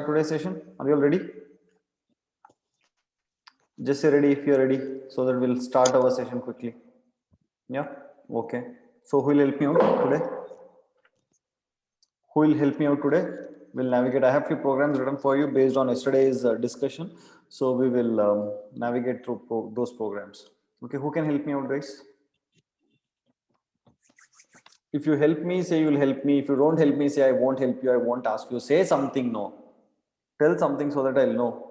today's session? Are you all ready? Just say ready if you're ready, so that we'll start our session quickly. Yeah. Okay. So who will help me out today? Who will help me out today? We'll navigate. I have few programs written for you based on yesterday's discussion. So we will navigate through those programs. Okay. Who can help me out, guys? If you help me, say you'll help me. If you don't help me, say I won't help you. I won't ask you. Say something. No. Tell something so that I'll know.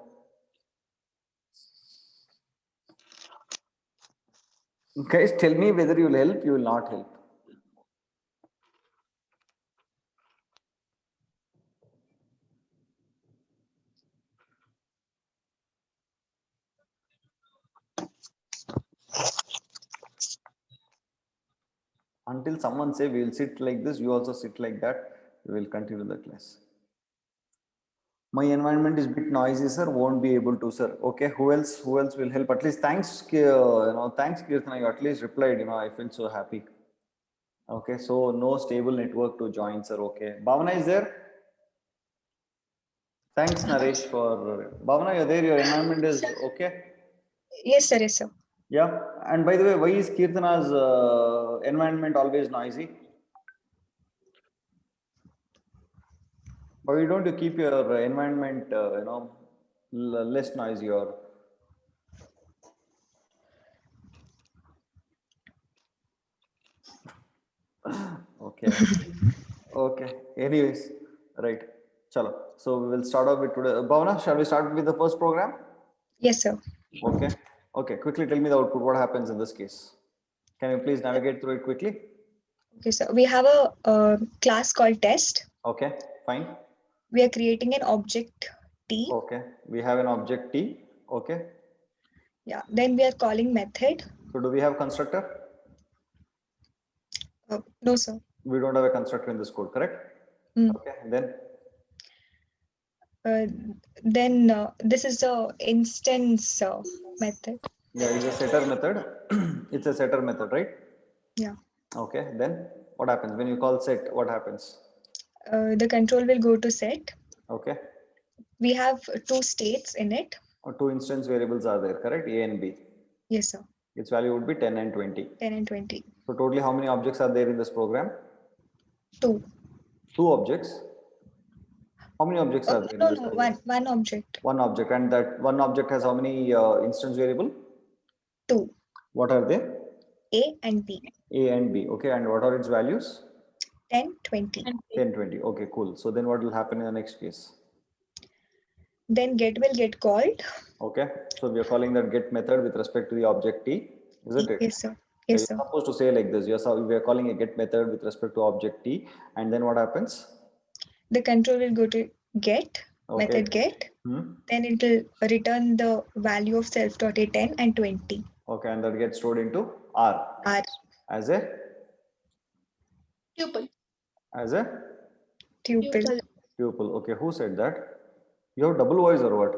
Guys, tell me whether you'll help, you will not help. Until someone say we will sit like this, you also sit like that, we will continue the class. My environment is a bit noisy, sir. Won't be able to, sir. Okay, who else? Who else will help? At least thanks, thanks, Kirtana. You at least replied. I feel so happy. Okay, so no stable network to join, sir. Okay, Bhavana is there. Thanks, Naresh, for Bhavana. You're there. Your environment is okay. Yes, sir. Yes, sir. Yeah, and by the way, why is Kirtana's environment always noisy? Why don't you keep your environment, less noisy or? Okay. Okay. Anyways, right. Chalo. So we will start off with today. Bhavana, shall we start with the first program? Yes, sir. Okay. Okay. Quickly tell me the output. What happens in this case? Can you please navigate through it quickly? Okay, so we have a class called test. Okay. Fine. We are creating an object T. Okay. We have an object T. Okay. Yeah. Then we are calling method. So do we have constructor? No, sir. We don't have a constructor in this code, correct? Okay. Then this is the instance method. Yeah, it's a setter method. It's a setter method, right? Yeah. Okay. Then what happens when you call set? What happens? The control will go to set. Okay. We have two states in it. Two instance variables are there, correct? A and B. Yes, sir. Its value would be 10 and 20. 10 and 20. So totally how many objects are there in this program? Two. Two objects. How many objects are there? No, one object. One object, and that one object has how many instance variable? Two. What are they? A and B. A and B. Okay, and what are its values? 10, 20. 10, 20. Okay, cool. So then what will happen in the next case? Then get will get called. Okay, so we are calling that get method with respect to the object T, isn't it? Yes, sir. Yes, sir. You're supposed to say like this. We are calling a get method with respect to object T, and then what happens? The control will go to get, method get. Then it will return the value of self.a 10 and 20. Okay, and that gets stored into R. R. As a? Tuple. As a? Tuple. Tuple. Okay, who said that? You have double voice or what?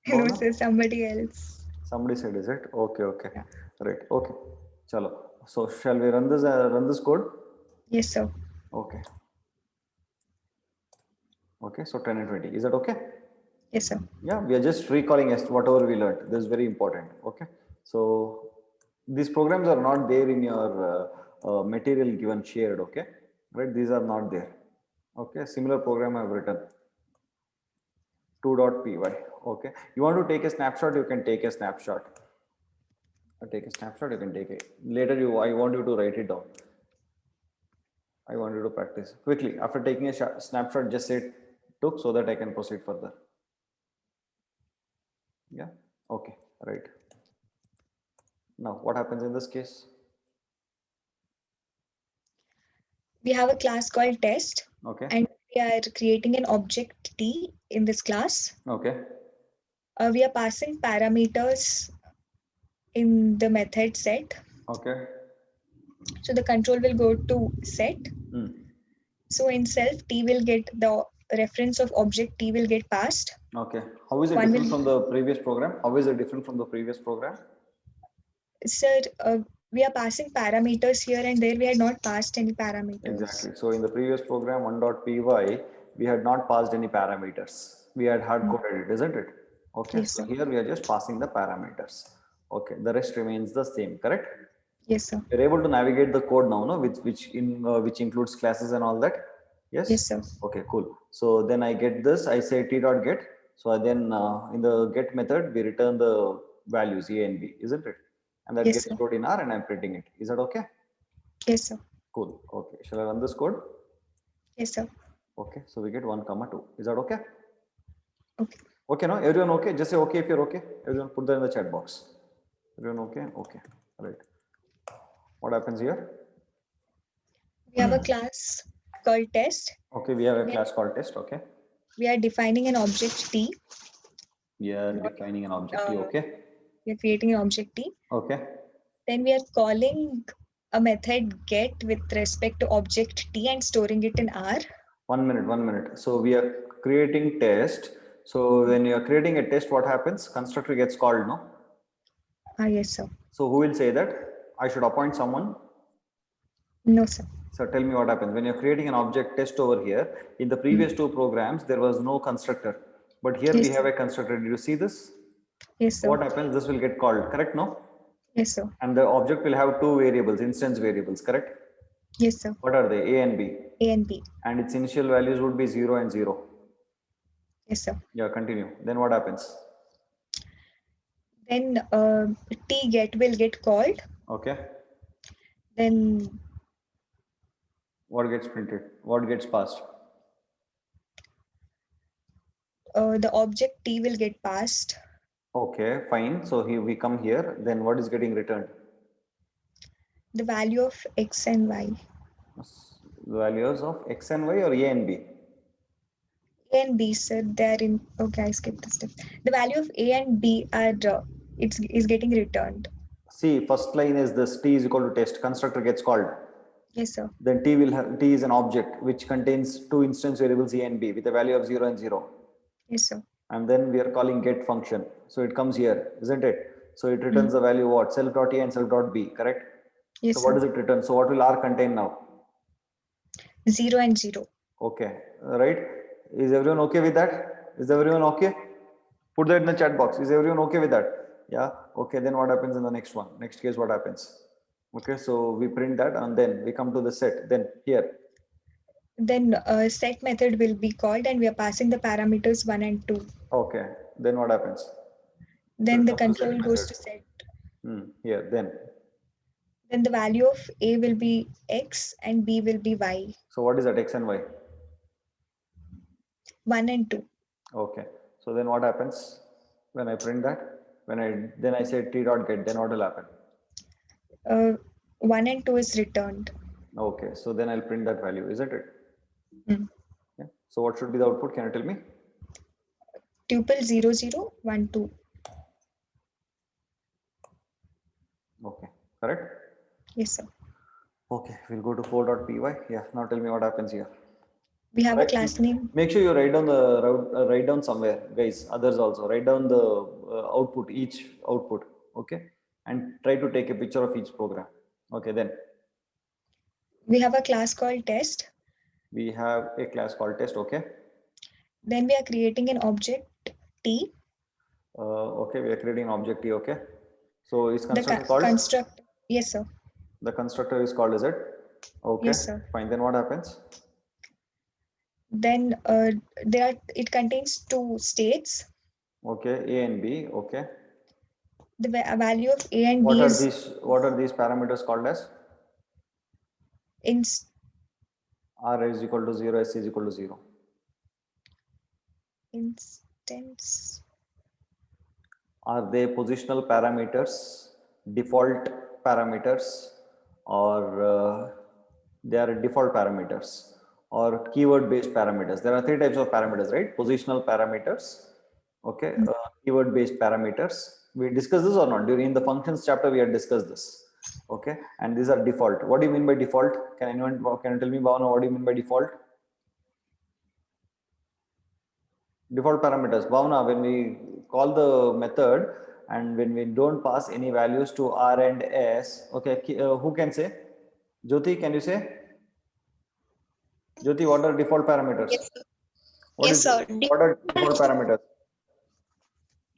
No, sir, somebody else. Somebody said, is it? Okay, okay. Yeah. Right, okay. Chalo. So shall we run this code? Yes, sir. Okay. Okay, so 10 and 20. Is that okay? Yes, sir. Yeah, we are just recalling as whatever we learned. This is very important. Okay. So these programs are not there in your material given shared. Okay. Right. These are not there. Okay. Similar program I have written. 2.py. Okay. You want to take a snapshot, you can take a snapshot. Take a snapshot, you can take it. Later I want you to write it down. I want you to practice. Quickly, after taking a snapshot, just say took so that I can proceed further. Yeah. Okay. Right. Now, what happens in this case? We have a class called test. Okay. And we are creating an object T in this class. Okay. We are passing parameters in the method set. Okay. So the control will go to set. So in self, T will get the reference of object T will get passed. Okay. How is it different from the previous program? How is it different from the previous program? Sir, we are passing parameters here and there. We had not passed any parameters. Exactly. So in the previous program 1.py, we had not passed any parameters. We had hard coded it, isn't it? Okay, Yes, so sir. here we are just passing the parameters. Okay, the rest remains the same, correct? Yes, sir. You're able to navigate the code now, no? Which includes classes and all that. Yes. Yes, sir. Okay, cool. So then I get this. I say t dot get. So then in the get method we return the values a and b, isn't it? And that Yes, gets sir. stored in R, and I'm printing it. Is that okay? Yes, sir. Cool. Okay. Shall I run this code? Yes, sir. Okay. So we get 1 comma 2. Is that okay? Okay. Okay. No. Everyone okay? Just say okay if you're okay. Everyone put that in the chat box. Everyone okay? Okay. All right. What happens here? We have a class called test. Okay. We have a class called test. Okay. We are defining an object T. We are defining an object T. Okay. We are creating an object T. Okay. Then we are calling a method get with respect to object T and storing it in R. 1 minute, 1 minute. So we are creating test. So when you are creating a test, what happens? Constructor gets called, no? Yes, sir. So who will say that? I should appoint someone. No, sir. So tell me what happens when you're creating an object test over here. In the previous two programs, there was no constructor, but here Yes, we have sir. a constructor. Did you see this? Yes, sir. What happens? This will get called, correct? No? Yes, sir. And the object will have two variables, instance variables, correct? Yes, sir. What are they? A and B. A and B. And its initial values would be 0 and 0. Yes, sir. Yeah, continue. Then what happens? Then T get will get called. Okay. Then What gets printed? What gets passed? the object T will get passed. Okay, fine. So here we come here. Then what is getting returned? The value of X and Y. Values of X and Y or A and B? A and B, sir, they're in. Okay, I skipped this step. The value of A and B are is getting returned. See, first line is this T is equal to test. Constructor gets called. Yes, sir. Then T will have, T is an object which contains two instance variables A and B with a value of 0 and 0. Yes, sir. And then we are calling get function. So it comes here, isn't it? So it returns the value what? Self.A and self.B, correct? Yes, so sir. what does it return? So what will R contain now? 0 and 0. Okay, right? Is everyone okay with that? Is everyone okay? Put that in the chat box. Is everyone okay with that? Yeah. Okay. Then what happens in the next one? Next case, what happens? Okay. So we print that and then we come to the set. Then here. Then set method will be called and we are passing the parameters 1 and 2. Okay. Then what happens? Then the control goes to set. Here. Then the value of A will be X and B will be Y. So what is that? X and Y? 1 and 2. Okay. So then what happens when I print that? Then I say t dot get, then what will happen? 1 and 2 is returned. Okay. So then I'll print that value, isn't it? Yeah. So what should be the output? Can you tell me? Tuple 0, 0, 1, 2. Okay. Correct? Yes, sir. Okay. We'll go to 4.py. Yeah. Now tell me what happens here. We have a class name. Make sure you write down the write down somewhere, guys. Others also write down the output, each output. Okay, and try to take a picture of each program. Okay, then we have a class called test. We have a class called test. Okay. Then we are creating an object T. Okay, we are creating an object T. Okay. So is constructor called? Constructor. Yes, sir. The constructor is called, is it? Okay. Yes, sir. Fine. Then what happens? Then it contains two states. Okay, A and B. Okay. The value of A and B is. What are these parameters called as? R is equal to 0, S is equal to 0. Instance. Are they positional parameters, default parameters, or they are default parameters, or keyword based parameters? There are three types of parameters, right? Positional parameters, okay, keyword based parameters. We discussed this or not? During the functions chapter, we had discussed this. Okay, and these are default. What do you mean by default? Can you tell me, Bhavana, what do you mean by default? Default parameters. Bhavana, when we call the method and when we don't pass any values to R and S, okay, who can say? Jyoti, can you say? Jyoti, what are default parameters? Yes, What Yes, is sir. what are default parameters?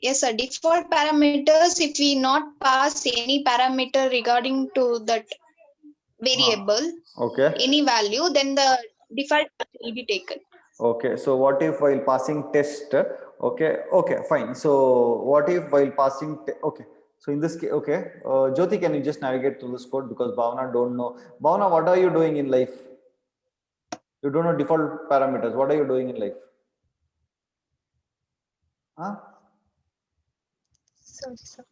Yes, sir. Default parameters, if we not pass any parameter regarding to that variable, Okay. any value, then the default will be taken. Okay. So what if while passing test? Okay. Okay. Fine. So what if while passing? Okay. So in this case, okay. Jyoti, can you just navigate through this code because Bhavana don't know. Bhavana, what are you doing in life? You don't know default parameters. What are you doing in life? Huh? Sorry, sir.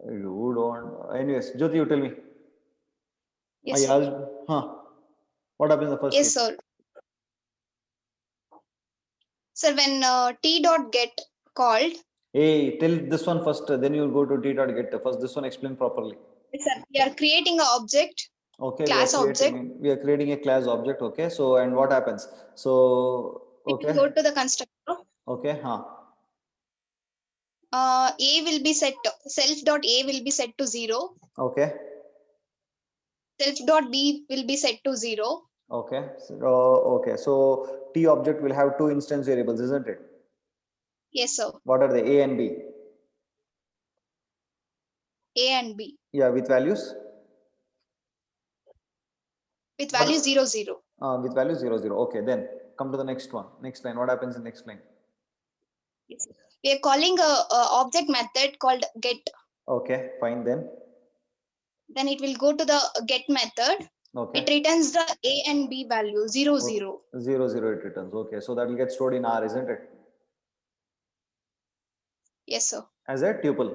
You don't. Anyways, Jyoti, you tell me. Yes, I sir. asked, what happened in the first Yes, case? sir. Sir, when t dot get called, Hey, tell this one first, then you'll go to t.get. First, this one explain properly. yes, sir, we are creating an object, Okay, class object. we are creating a class object. Okay, so and what happens? So We will okay, go to the constructor. okay, A will be set to, self dot A will be set to 0. okay, Self dot B will be set to 0. okay, so, okay. So t object will have two instance variables, isn't it? Yes, sir. What are they? A and B. A and B Yeah, with values. with What? value 0, 0. With value 0, 0. Okay, then come to the next one. Next line. What happens in next line? Yes. We are calling a object method called get. Okay, fine then. Then it will go to the get method. Okay. It returns the A and B value 0, 0. 0, 0 it returns. Okay, so that will get stored in R, isn't it? Yes, sir. As a tuple.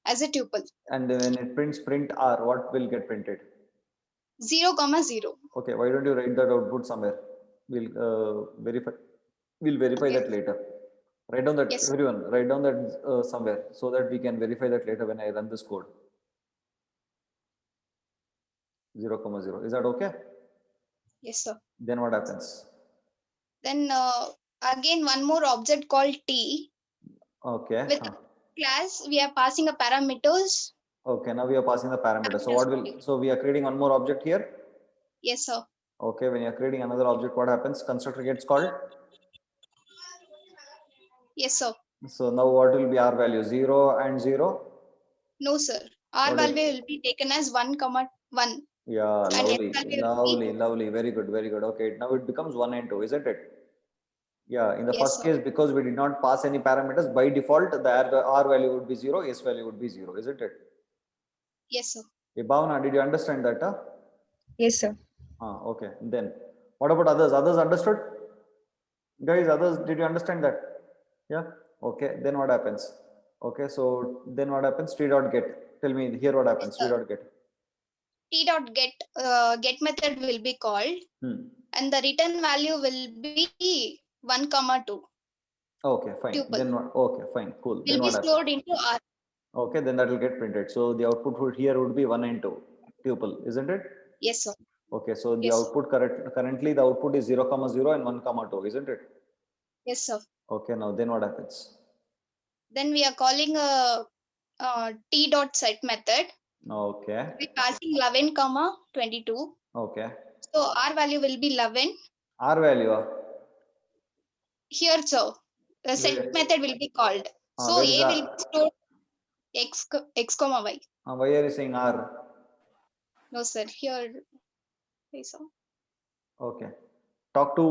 As a tuple. And when it prints print R, what will get printed? 0, 0. Okay, why don't you write that output somewhere? We'll verify. We'll verify Okay. that later. Write down that, Yes, sir. everyone. Write down that somewhere so that we can verify that later when I run this code. 0, 0. Is that okay? Yes, sir. Then what happens? Then again one more object called T. Okay. With class, we are passing a parameters. Okay, now we are passing the parameter. So what will? So we are creating one more object here. Yes, sir. Okay, when you are creating another object, what happens? Constructor gets called. Yes, sir. So now what will be our value? 0 and 0? No, sir. R What is? value will be taken as 1, 1. Yeah, And F lovely, value will be, lovely, lovely. Very good, very good. Okay, now it becomes 1 and 2, isn't it? Yeah, in the yes, first sir. case, because we did not pass any parameters, by default, the R value would be 0, S value would be 0, isn't it? Yes, sir. Hey, Bhavana, did you understand that? Yes, sir. Okay, then what about others? Others understood? Guys, others, did you understand that? Yeah, okay, then what happens? Okay, so then what happens? T dot get. Tell me here what happens. T dot get. T dot get method will be called, and the return value will be 1, 2. Okay, fine. Tuple. Then okay, fine, cool. Will Then be what happens? stored into R. Okay, then that will get printed. So the output would here would be 1 and 2 tuple, isn't it? Yes, sir. Okay, so the Yes. output currently the output is 0, 0 and 1, 2, isn't it? Yes, sir. Okay, now then what happens? Then we are calling a T dot set method. Okay. We passing 11, 22. Okay. So R value will be 11. R value. Here, sir, the set method will be called. So Where is A R? will be stored x comma y. Why are you saying R? No, sir. Here, sir. Okay. Talk to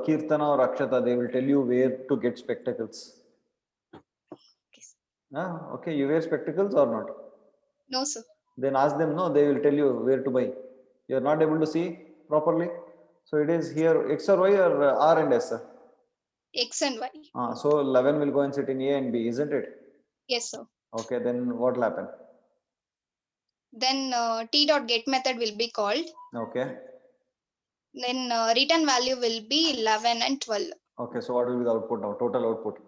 Kirtana or Akshata. They will tell you where to get spectacles. Okay. You wear spectacles or not? No, sir. Then ask them. No, they will tell you where to buy. You are not able to see properly. So it is here X or Y or R and S. X and Y. So 11 will go and sit in A and B, isn't it? Yes, sir. Okay. Then what will happen? Then T dot get method will be called. Okay. Then return value will be 11 and 12. Okay. So what will be the output now? Total output.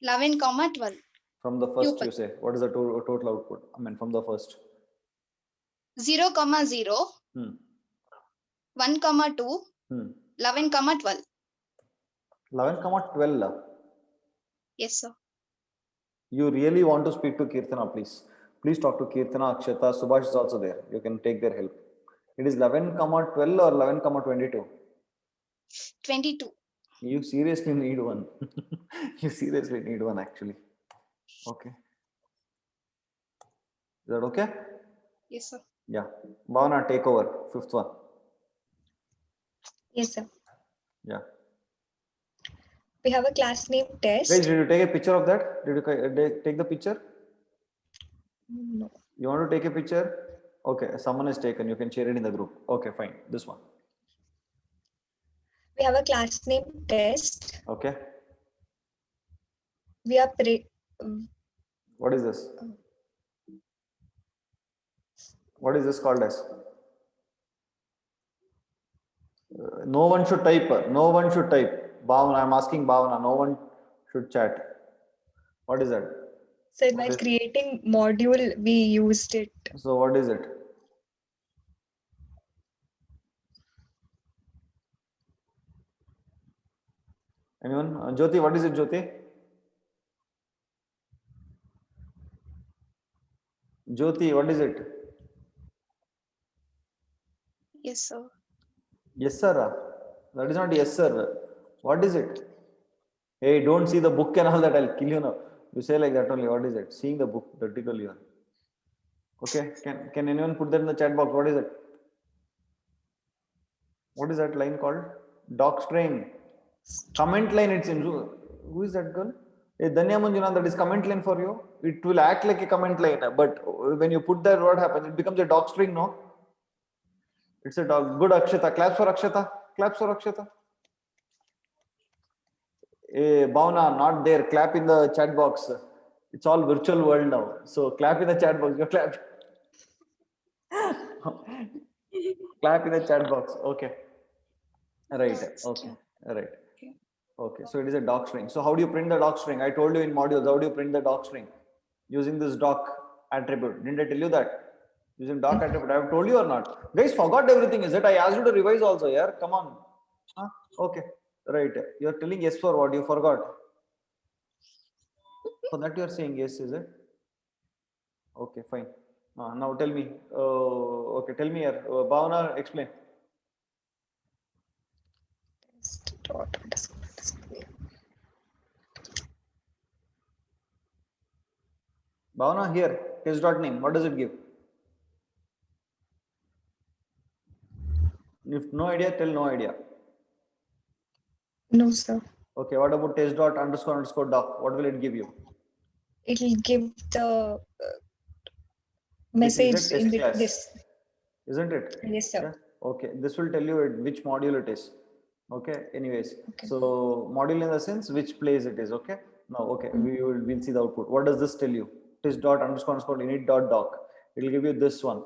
11, 12. From the first, Tuple. you say. What is the total output? I mean, from the first. 0, 0. 1, 2. 11, 12. 11, 12. Yes, sir. You really want to speak to Kirtana, please. Please talk to Kirtana, Akshata. Subhash is also there. You can take their help. It is 11, 12 or 11, 22. 22. You seriously need one. You seriously need one actually. Okay. Is that okay? Yes, sir. Yeah. Bhavana, take over. Fifth one. Yes, sir. Yeah. We have a class name test. Guys, did you take a picture of that? Did you take the picture? No. You want to take a picture? Okay, someone has taken. You can share it in the group. Okay, fine. This one. We have a class name test. Okay. We are What is this? What is this called as? No one should type. No one should type. Bhavana, I'm asking Bhavana. No one should chat. What is that? So while creating module, we used it. So what is it? Anyone? Jyoti, what is it, Jyoti? Jyoti, what is it? Yes, sir. Yes, sir. That is not yes, sir. What is it? Hey, don't see the book and all that. I'll kill you now. You say like that only. What is it? Seeing the book vertically. Okay. Can anyone put that in the chat box? What is it? What is that line called? Doc string. Comment line, it seems. Who is that girl? Hey, Danya Manjuna, that is comment line for you. It will act like a comment line, but when you put that, what happens? It becomes a doc string, no? It's a dog. Good, Akshata. Claps for Akshata. Claps for Akshata. Hey, Bhavna, not there. Clap in the chat box. It's all virtual world now. So clap in the chat box. You clap. Clap in the chat box. Okay. Right. Okay. Right. Okay. So it is a doc string. So how do you print the doc string? I told you in modules. How do you print the doc string? Using this doc attribute. Didn't I tell you that? Using doc attribute. I have told you or not? Guys, forgot everything. Is it? I asked you to revise also. Yeah. Come on. Huh? Okay. Right. You're telling yes for what? You forgot. For that you are saying yes, is it? Okay, fine. Now tell me. Okay, tell me here. Bhavana, explain. Bhavana, here. Test dot name. What does it give? If no idea, tell no idea. No, sir. Okay, what about test dot underscore doc? What will it give you? It will give the message in this. Isn't it? Yes, sir. Yeah. Okay, this will tell you which module it is. Okay, anyways. Okay. So module in the sense which place it is. Okay. Now, okay, we'll see the output. What does this tell you? Test dot underscore init dot doc. It will give you this one.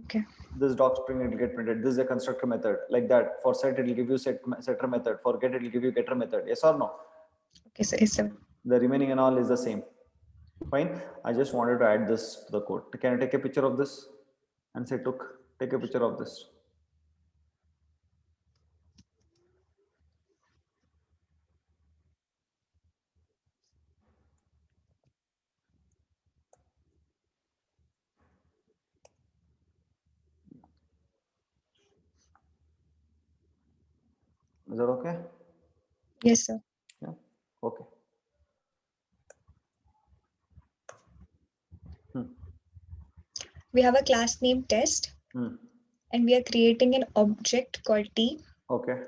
Okay. This doc string it will get printed. This is a constructor method. Like that. For set, it will give you setter method. For get, it will give you getter method. Yes or no? Okay, sir. Yes, sir. The remaining and all is the same. Fine. I just wanted to add this to the code. Can I take a picture of this? And say take a picture of this. Is that okay? Yes, sir. Yeah. Okay. We have a class name test. And we are creating an object called T. Okay.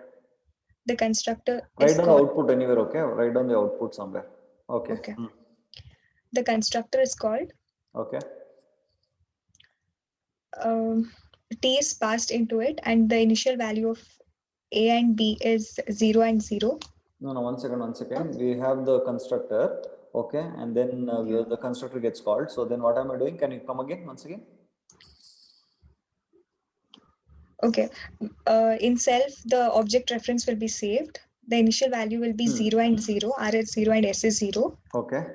The constructor write down the output anywhere. Okay. Write down the output somewhere. Okay. Okay. The constructor is called. Okay. T is passed into it, and the initial value of A and B is 0 and 0. No, one second. We have the constructor. Okay. And then the constructor gets called. So then what am I doing? Can you come again once again? Okay. In self, the object reference will be saved. The initial value will be 0 and 0. R is 0 and S is 0. Okay.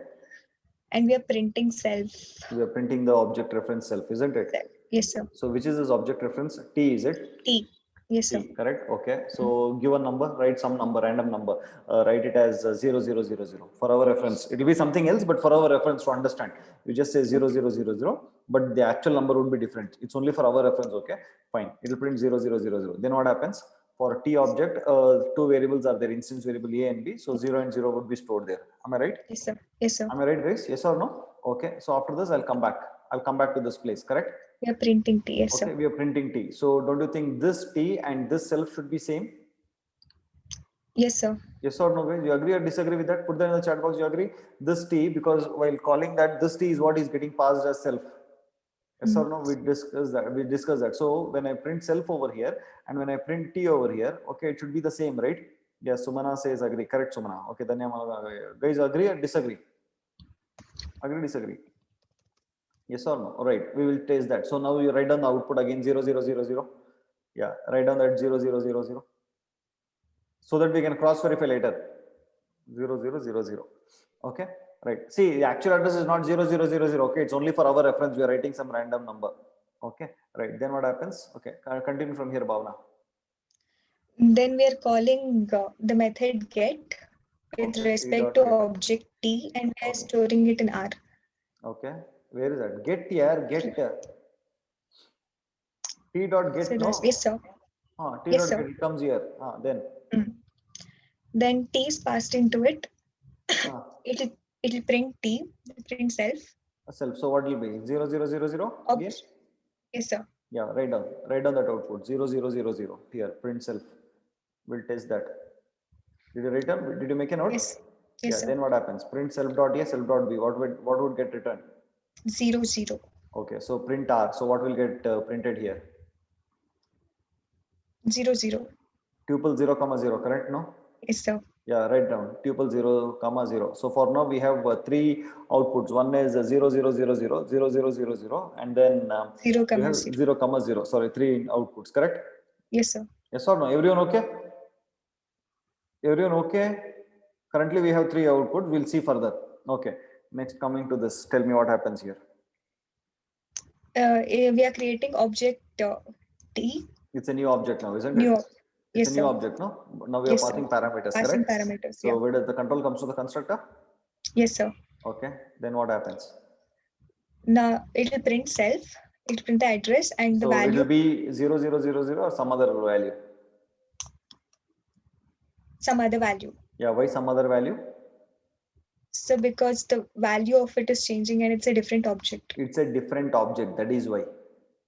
And we are printing self. We are printing the object reference self, isn't it? Yes, sir. So which is this object reference? T, is it? T. Yes, sir. T, correct. Okay. So give a number, write some number, random number. Write it as 0000 for our reference. It will be something else, but for our reference to understand, you just say 0000, but the actual number would be different. It's only for our reference. Okay. Fine. It will print 0000. Then what happens? For T object, two variables are there, instance variable A and B. So 0 and 0 would be stored there. Am I right? Yes, sir. Yes, sir. Am I right, guys? Yes or no? Okay. So after this, I'll come back. I'll come back to this place, correct? We are printing T. Yes, okay, sir. we are printing T. So don't you think this T and this self should be same? Yes, sir. Yes or no, guys? You agree or disagree with that? Put that in the chat box. You agree? This T, because while calling that, this T is what is getting passed as self. Yes or no? We discuss that. We discuss that. So when I print self over here and when I print T over here, okay, it should be the same, right? Yes, Sumana says agree. Correct, Sumana. Okay, then guys agree or disagree? Agree, disagree? Yes or no? All right, we will test that. So now you write down the output again 0, 0, 0, 0. Yeah, write down that 0, 0, 0, 0. So that we can cross verify later. 0, 0, 0, 0. Okay, right. See, the actual address is not 0, 0, 0, 0. Okay, it's only for our reference. We are writing some random number. Okay, right. Then what happens? Okay, continue from here, Bhavna. Then we are calling the method get with respect to get. object T, and we are storing it in R. Okay, where is that? Get here, get T dot get, So no? yes, sir. T Yes, dot sir. get, it comes here. Then. Then T is passed into it. It'll print T, print self. Self. So what will be 0, 0, 0, 0 again? Yes, sir. Yeah, write down that output 0, 0, 0, 0 here. Print self. We'll test that. Did you write down? Did you make a note? Yes. Yes, Yeah. sir. Then what happens? Print self dot A, self dot B. What would get returned? 0, 0. Okay. So print R. So what will get printed here? 0, 0. Tuple 0, comma 0. Correct? No. Yes, sir. Yeah, write down tuple 0, comma 0. So for now we have three outputs. One is 0, 0, 0, 0, 0, 0, 0, 0, and then 0, we have 0. 0, comma 0. Sorry, three outputs. Correct? Yes, sir. Yes or no? Everyone okay? Everyone okay? Currently we have three outputs. We'll see further. Okay. Next, coming to this, tell me what happens here. We are creating object T. It's a new object now, isn't it? It's a new object, no? Now we are passing parameters, correct? Parameters, so where does the control comes to the constructor? Yes, sir. Okay. Then what happens? Now it will print self. It will print the address and the value. It will be 0, 0, 0, 0 or some other value. Some other value. Yeah. Why some other value? So because the value of it is changing and it's a different object. It's a different object. That is why.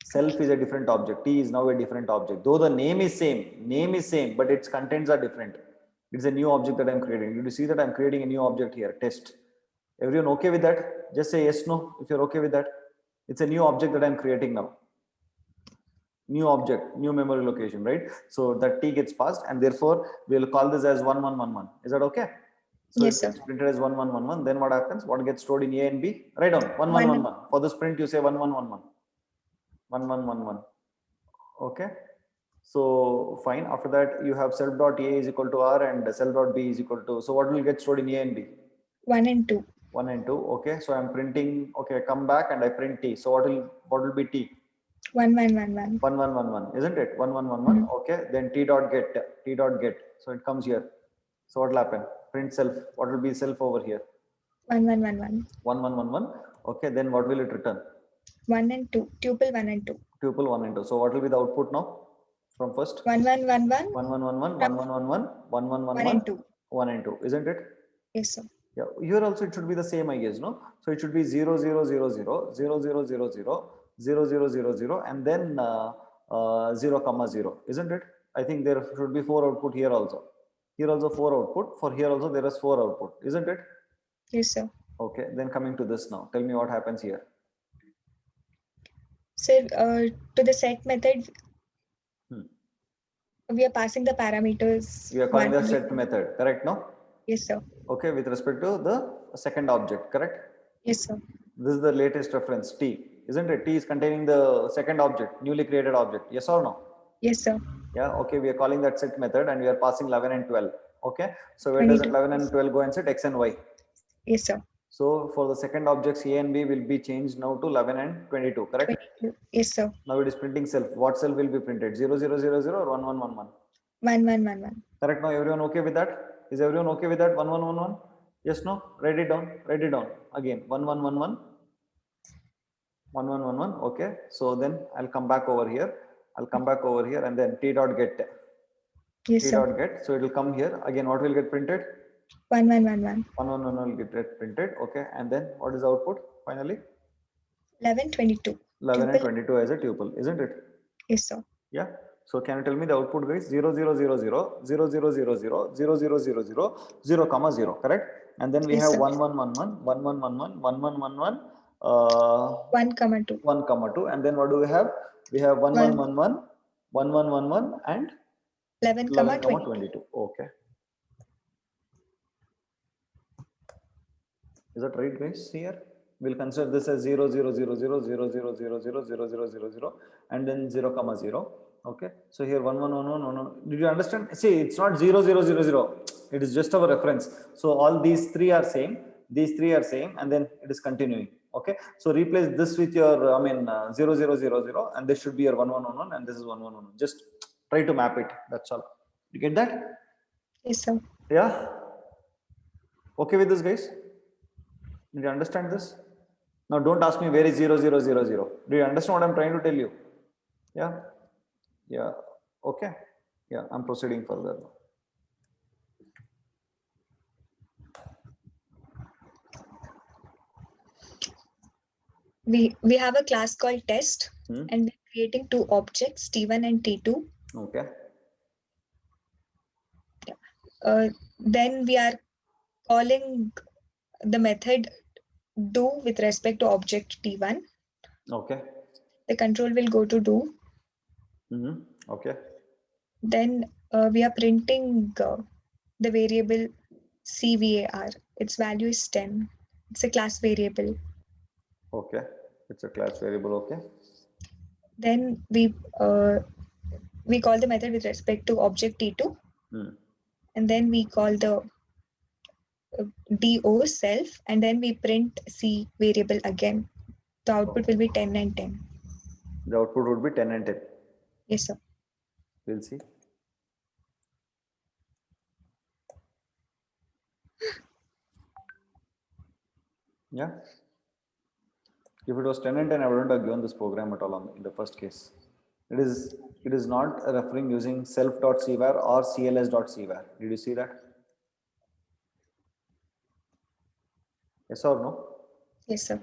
Self is a different object. T is now a different object. Though the name is same, but its contents are different. It's a new object that I'm creating. Did you see that I'm creating a new object here? Test. Everyone okay with that? Just say yes, no, if you're okay with that. It's a new object that I'm creating now. New object, new memory location, right? So that T gets passed and therefore we'll call this as 1111. Is that okay? So yes, it gets printed as 1111. Then what happens? What gets stored in A and B? Write down 1111. For this print, you say 1111. 1111. Okay. So fine. After that, you have self dot A is equal to R and self dot B is equal to. So what will get stored in A and B? 1 and 2. 1 and 2. Okay. So I'm printing. Okay. I come back and I print T. So what will be T? 1, 1, 1, 1. 1, 1, 1, 1. Isn't it? 1, 1, 1, 1. Okay. Then T dot get. So it comes here. So what will happen? Print self. What will be self over here? 1, 1, 1, 1. 1, 1, 1, 1. Okay. Then what will it return? 1 and 2. Tuple 1 and 2. Tuple 1 and 2. So what will be the output now? From first 1 1 1 1 1 1 1 1 1 1 1 1 1 1 1 and 2 1 and 2, isn't it? Yes, sir. Yeah, here also it should be the same, I guess, no? So it should be 0 0 0 0 0 0 0 0 0 0 0 0 and then 0 comma 0, isn't it? I think there should be 4 output here also. Here also 4 output. For here also there is 4 output, isn't it? Yes, sir. Okay, then coming to this now. Tell me what happens here. So to the set method, we are passing the parameters. We are calling the set method, correct? No? Yes, sir. Okay, with respect to the second object, correct? Yes, sir. This is the latest reference, T, isn't it? T is containing the second object, newly created object. Yes or no? Yes, sir. Yeah, okay, we are calling that set method and we are passing 11 and 12. Okay, so where does 11 and 12 go and set? X and Y. Yes, sir. So for the second objects A and B will be changed now to 11 and 22, correct? 22. Yes, sir. Now it is printing self. What self will be printed? 0 0 0 0 or 1 1 1 1? 1 1 1 1. Correct. Now everyone okay with that? Is everyone okay with that? 1 1 1 1? Yes, no? Write it down. Write it down. Again, 1 1 1 1. 1 1 1 1. Okay. So then I'll come back over here. And then T dot get. Yes, T sir. dot get. So it will come here. Again, what will get printed? 1111. 111 will get printed. Okay. And then what is the output finally? 1122. 11 and Tuple. 22 as a tuple, isn't it? Yes, sir. Yeah. So can you tell me the output, guys? 0, 0, 0, 0, 0, 0, 0, 0, 0, 0, 0, 0, 0, comma 0, correct? And then we Yes, have sir. 1, 1, 1, 1, 1, 1, 1, 1, 1, 1, 1, 1, 1, 2. 1, comma 2. And then what do we have? We have 1, 1, 1. 1, 1, 1, 1, 1, 1, and 11, 11, comma 22. 22. Okay. Is that right, guys? Here we'll consider this as 0, 0, 0, 0, 0, 0, 0, 0, 0, 0, 0, 0, and then 0, comma 0. Okay. So here 1, 1, 1, 1, 1, 1. Did you understand? See, it's not 0, 0, 0, 0. It is just our reference. So all these three are same. These three are same, and then it is continuing. Okay. So replace this with your, 0, 0, 0, 0, and this should be your 1, 1, 1, 1, and this is 1, 1, 1. Just try to map it. That's all. You get that? Yes, sir. Yeah. Okay with this, guys? Did you understand this? Now don't ask me where is 0, 0, 0, 0. Do you understand what I'm trying to tell you? Yeah. Yeah. Okay. Yeah. I'm proceeding further. We have a class called test, Hmm. and we're creating two objects, T1 and T2. Okay. Then we are calling the method do with respect to object T1. Okay. The control will go to do. Mm-hmm. Okay. Then we are printing the variable CVAR. Its value is 10. It's a class variable. Okay. It's a class variable. Okay. Then we call the method with respect to object T2, and then we call the do self, and then we print C variable again. The output will be 10 and 10. The output would be 10 and 10. Yes, sir. We'll see. Yeah. If it was 10 and 10, I wouldn't have given this program at all in the first case. It is not referring using self.cvar or cls.cvar. Did you see that? Yes or no? Yes, sir.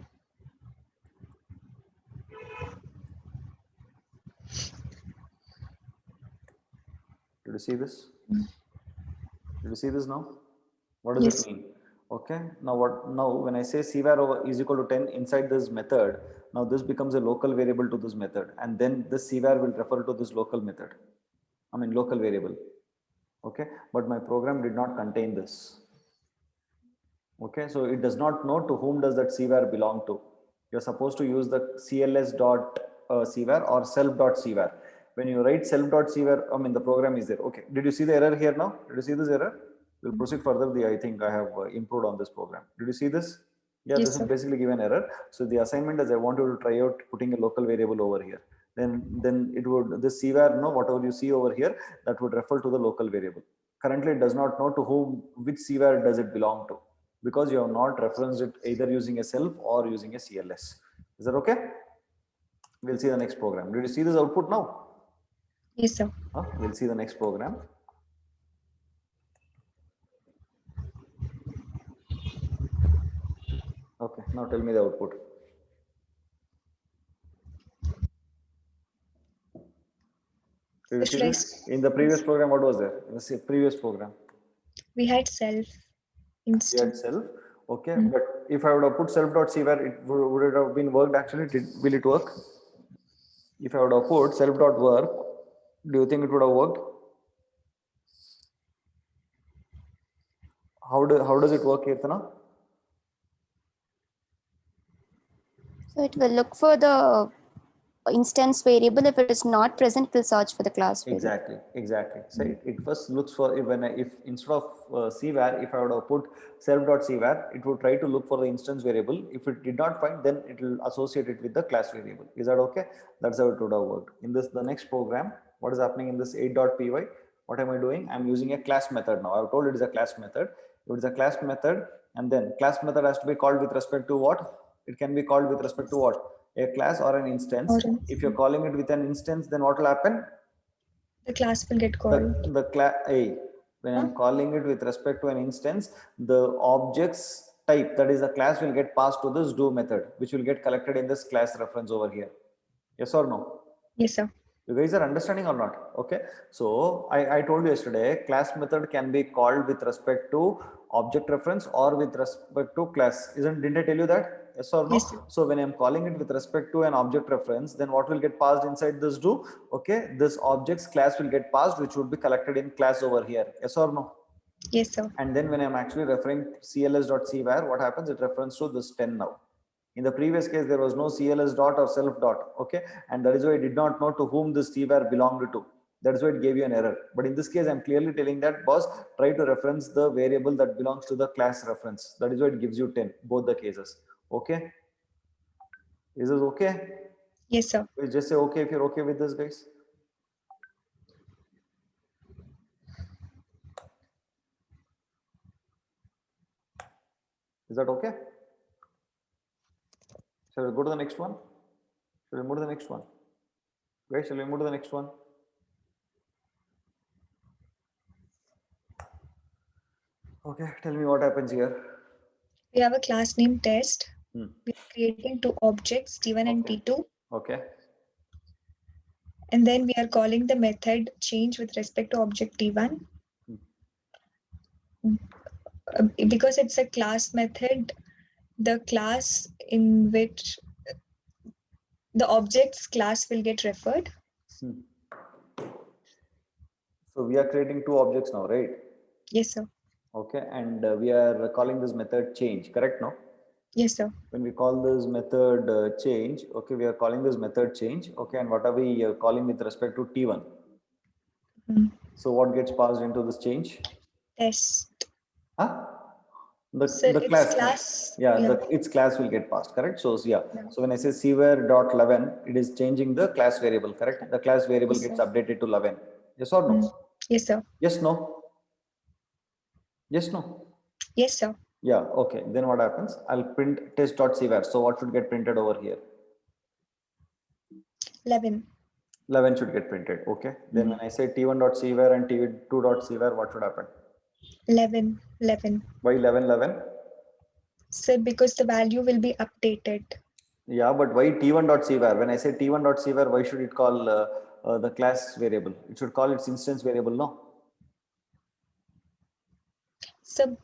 Did you see this? Did you see this now? What does Yes. it mean? Okay. Now when I say cvar over is equal to 10 inside this method, now this becomes a local variable to this method, and then this cvar will refer to this local method. Local variable. Okay. But my program did not contain this. Okay. So it does not know to whom does that cvar belong to. You're supposed to use the cls.cvar or self.cvar. When you write self.cvar, the program is there. Okay. Did you see the error here now? Did you see this error? We'll proceed further. I think I have improved on this program. Did you see this? Yeah, Yes, this is sir. basically given error. So the assignment is I want you to try out putting a local variable over here. Then it would this cvar, whatever you see over here, that would refer to the local variable. Currently, it does not know to whom which cvar does it belong to, because you have not referenced it either using a self or using a CLS. Is that okay? We'll see the next program. Did you see this output now? Yes, sir. We'll see the next program. Okay, now tell me the output. Did you see this? In the previous program, what was there? In the previous program? We had self We instead. had self. Okay, but if I would have put self.cvar, would it have been worked actually? Will it work? If I would have put self.work, do you think it would have worked? How does it work, Kirtana? So it will look for the instance variable. If it is not present, it will search for the class variable. Exactly. So it first looks for if instead of cvar, if I would have put self.cvar, it would try to look for the instance variable. If it did not find, then it will associate it with the class variable. Is that okay? That's how it would have worked. In the next program, what is happening in this 8.py? What am I doing? I'm using a class method now. I've told it is a class method. It is a class method, and then class method has to be called with respect to what? It can be called with respect to what? A class or an instance. If you're calling it with an instance, then what will happen? The class will get called. The class A, when I'm calling it with respect to an instance, the objects type, that is the class, will get passed to this do method, which will get collected in this class reference over here. Yes or no? Yes, sir. You guys are understanding or not? Okay. So I told you yesterday, class method can be called with respect to object reference or with respect to class. Didn't I tell you that? Yes or no? Yes, sir. So when I'm calling it with respect to an object reference, then what will get passed inside this do? Okay. This object's class will get passed, which would be collected in class over here. Yes or no? Yes, sir. And then when I'm actually referring cls.cvar, what happens? It refers to this 10 now. In the previous case, there was no CLS dot or self dot, okay? And that is why I did not know to whom this cvar belonged to. That's why it gave you an error. But in this case, I'm clearly telling that, boss, try to reference the variable that belongs to the class reference. That is why it gives you 10, both the cases. Okay? Is this okay? Yes, sir. Please just say okay if you're okay with this, guys. Is that okay? Shall we go to the next one? Shall we move to the next one? Guys, shall we move to the next one? Okay, tell me what happens here. We have a class name test. Hmm. We are creating two objects, T1 and Okay. T2. Okay. And then we are calling the method change with respect to object T1. Because it's a class method, the class in which the object's class will get referred. So we are creating two objects now, right? Yes, sir. Okay, and we are calling this method change, correct? No? Yes, sir. When we call this method change, okay, we are calling this method change, okay, and what are we calling with respect to T1? So what gets passed into this change? Test. Huh? So the its class, yeah. Its class will get passed, correct? So yeah. So when I say cvar.11, it is changing the class variable, correct? The class variable Yes, gets sir. updated to 11. Yes or no? Yes, sir. Yes, no? Yes, no? Yes, sir. Yeah, okay. Then what happens? I'll print test.cvar. So what should get printed over here? 11. 11 should get printed. Okay. Then when I say t1.cvar and t2.cvar, what should happen? 11. 11. Why 11, 11? So because the value will be updated. Yeah, but why t1.cvar? When I say t1.cvar, why should it call the class variable? It should call its instance variable, no? So,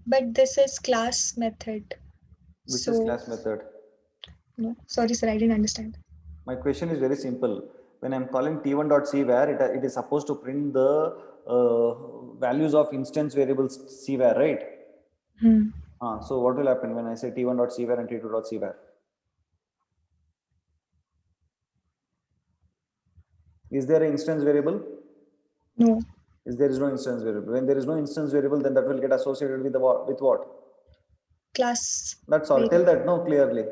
but this is class method. Which is class method? No, sorry, sir, I didn't understand. My question is very simple. When I'm calling t1.cvar, it is supposed to print the values of instance variables cvar, right? So what will happen when I say t1.cvar and t2.cvar? Is there an instance variable? No. There is no instance variable. When there is no instance variable, then that will get associated with with what? Class. That's all. variable. Tell that no clearly.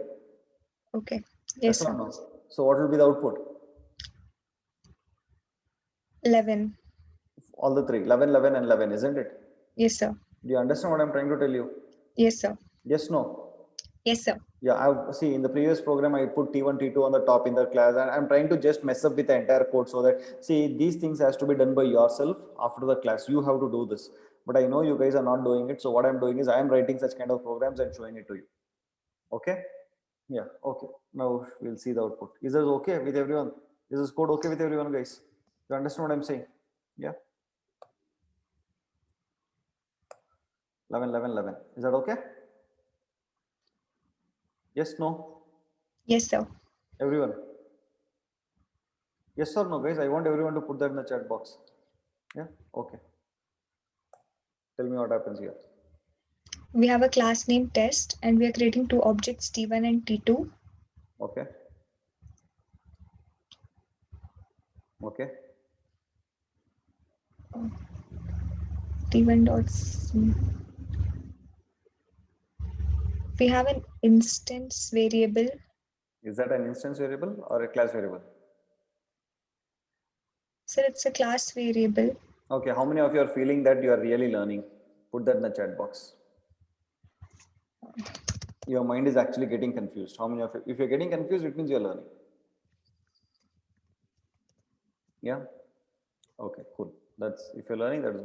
Okay. Yes, sir. No. So what will be the output? 11. All the three. 11, 11 and 11, isn't it? Yes, sir. Do you understand what I'm trying to tell you? Yes, sir. Yes, no? Yes, sir. Yeah, I see in the previous program, I put T1, T2 on the top in the class, and I'm trying to just mess up with the entire code so that, see, these things has to be done by yourself after the class. You have to do this. But I know you guys are not doing it. So what I'm doing is I'm writing such kind of programs and showing it to you. Okay? Yeah, okay. Now we'll see the output. Is this okay with everyone? Is this code okay with everyone, guys? You understand what I'm saying? Yeah? 11, 11, 11. Is that okay? Yes, no? Yes, sir. Everyone? Yes or no, guys? I want everyone to put that in the chat box. Yeah? Okay. Tell me what happens here. We have a class name test and we are creating two objects T1 and T2. Okay. Okay. T1 dots. We have an instance variable. Is that an instance variable or a class variable? So it's a class variable. Okay. How many of you are feeling that you are really learning? Put that in the chat box. Your mind is actually getting confused. How many of you? If you're getting confused, it means you're learning. Yeah. Okay, cool. That's if you're learning, that is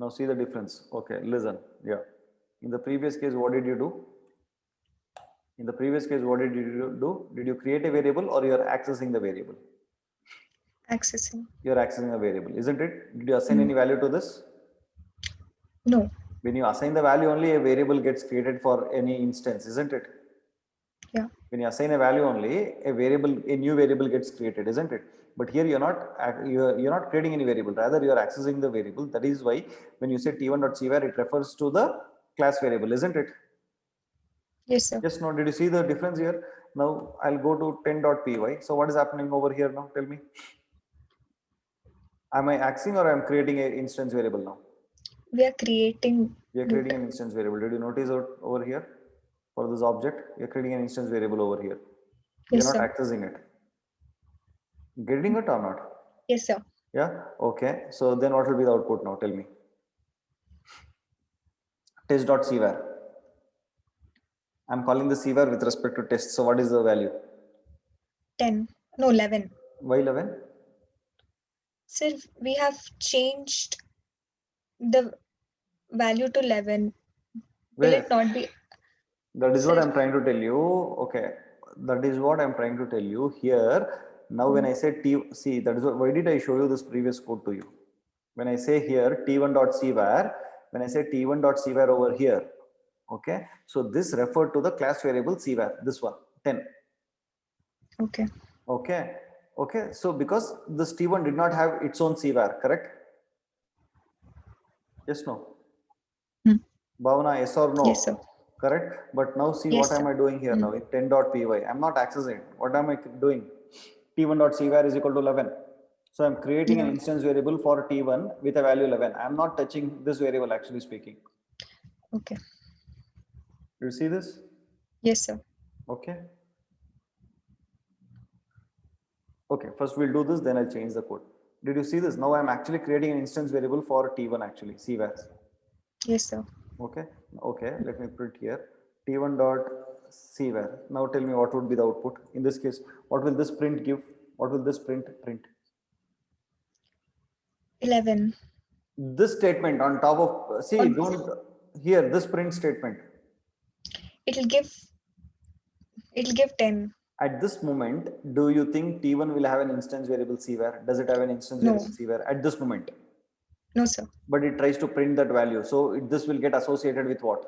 now see the difference. Okay, listen. Yeah. In the previous case, what did you do? In the previous case, what did you do? Did you create a variable or you're accessing the variable? Accessing. You're accessing a variable, isn't it? Did you assign Mm. any value to this? No. When you assign the value, only a variable gets created for any instance, isn't it? Yeah. When you assign a value only, a new variable gets created, isn't it? But here you're not creating any variable. Rather, you are accessing the variable. That is why when you say t1.cvar, it refers to the class variable, isn't it? Yes, sir. Yes. Now, did you see the difference here? Now I'll go to 10.py. So what is happening over here now? Tell me. Am I accessing or I'm creating an instance variable now? We are creating. We are creating an instance variable. Did you notice over here? For this object, you're creating an instance variable over here. You're Yes, not sir. accessing it. Getting it or not? Yes, sir. Yeah. Okay. So then what will be the output now? Tell me. Test.cvar. I'm calling the cvar with respect to test. So what is the value? 10. No, 11. Why 11? Sir, we have changed the value to 11. Will Where? it not be? That is what Sir. I'm trying to tell you. Okay. That is what I'm trying to tell you here. Now when I say see, that is why did I show you this previous code to you? When I say here t1.cvar, when I say t1.cvar over here, okay, so this referred to the class variable cvar, this one 10. Okay. Okay. Okay. So because this t1 did not have its own cvar, correct? Yes, no. Hmm. Bhavana, yes or Yes, sir. no? Correct. But now see what Yes, sir. am I doing here now in 10.py? I'm not accessing. What am I doing? t1.cvar is equal to 11. So I'm creating an Yeah. instance variable for t1 with a value 11. I'm not touching this variable actually speaking. Okay. You see this? Yes, sir. Okay. Okay. First we'll do this, then I'll change the code. Did you see this? Now I'm actually creating an instance variable for t1 actually, cvar. Yes, sir. Okay. Okay. Let me print here t1 dot cvar. Now tell me what would be the output in this case. What will this print give? What will this print? 11. This statement on top of see On, don't here this print statement. it'll give. It'll give 10. At this moment, do you think t1 will have an instance variable cvar? Does it have an instance No. variable cvar at this moment? No, sir. But it tries to print that value. So this will get associated with what?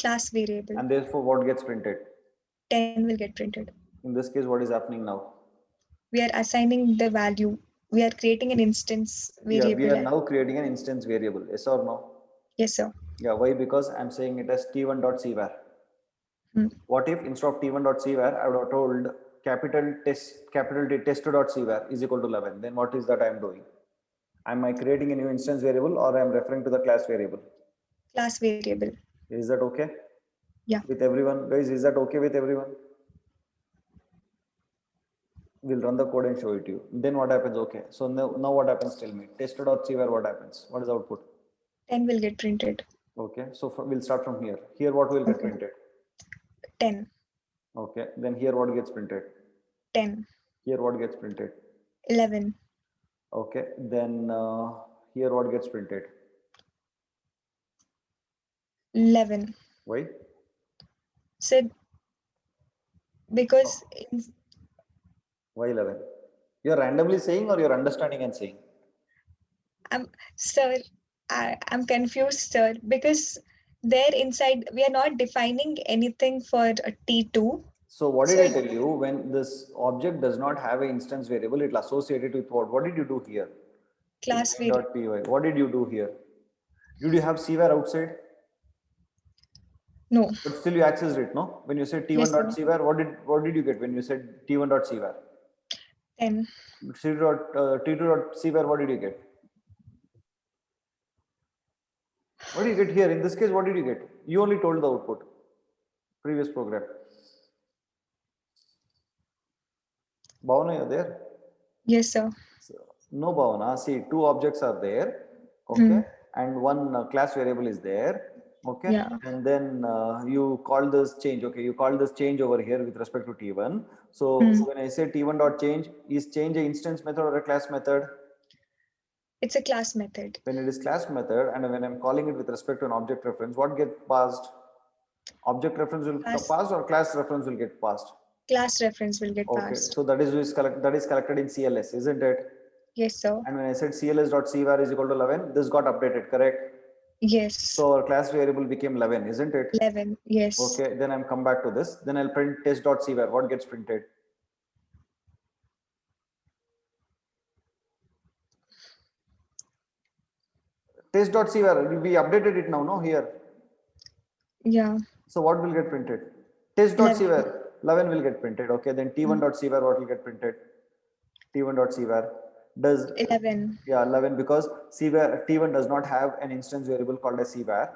Class variable. And therefore, what gets printed? 10 will get printed. In this case, what is happening now? We are assigning the value. We are creating an instance Yeah, we variable. are now creating an instance variable. Yes or no? Yes, sir. Yeah, why? Because I'm saying it as t1.cvar. Hmm. What if instead of t1.cvar, I would have told capital T test.cvar is equal to 11. Then what is that I'm doing? Am I creating a new instance variable or I'm referring to the class variable? Class variable. Is that okay? Yeah. With everyone? Guys, is that okay with everyone? We'll run the code and show it to you. Then what happens? Okay. So now what happens? Tell me. Test.cvar, what happens? What is the output? 10 will get printed. Okay. So we'll start from here. Here, what will get Okay. printed? 10. Okay. Then here, what gets printed? 10. Here, what gets printed? 11. Okay. Then here, what gets printed? 11. Why? So because Why 11? You're randomly saying or you're understanding and saying? sir, I'm confused, sir, because there inside we are not defining anything for a T2. So what did So I tell you? When this object does not have an instance variable, it will associate it with what? What did you do here? In class variable. main.py. What did you do here? Did you have cvar outside? No. But still you accessed it, no? When you said Yes, sir. t1.cvar, what did you get when you said t1.cvar? 10. t2.cvar, what did you get? What do you get here? In this case, what did you get? You only told the output. Previous program. Bhavana, you're there? Yes, sir. So, no, Bhavana. See, two objects are there. Okay. Hmm. And one class variable is there. Okay. Yeah. And then you call this change. Okay. You call this change over here with respect to T1. So Hmm. when I say T1 dot change, is change a instance method or a class method? It's a class method. When it is class method and when I'm calling it with respect to an object reference, what gets passed? Object reference will pass or class reference will get passed? Class reference will get Okay, passed. so that is collected in CLS, isn't it? Yes, sir. And when I said cls.cvar is equal to 11, this got updated, correct? Yes. So our class variable became 11, isn't it? 11. Yes. Okay, then I'm come back to this. Then I'll print test.cvar. What gets printed? Test.cvar. We updated it now, no? Here. Yeah. So what will get printed? Test.cvar. 11 will get printed. Okay, then t1.cvar, what will get printed? T1.cvar does 11. Yeah, 11, because cvar t1 does not have an instance variable called as cvar.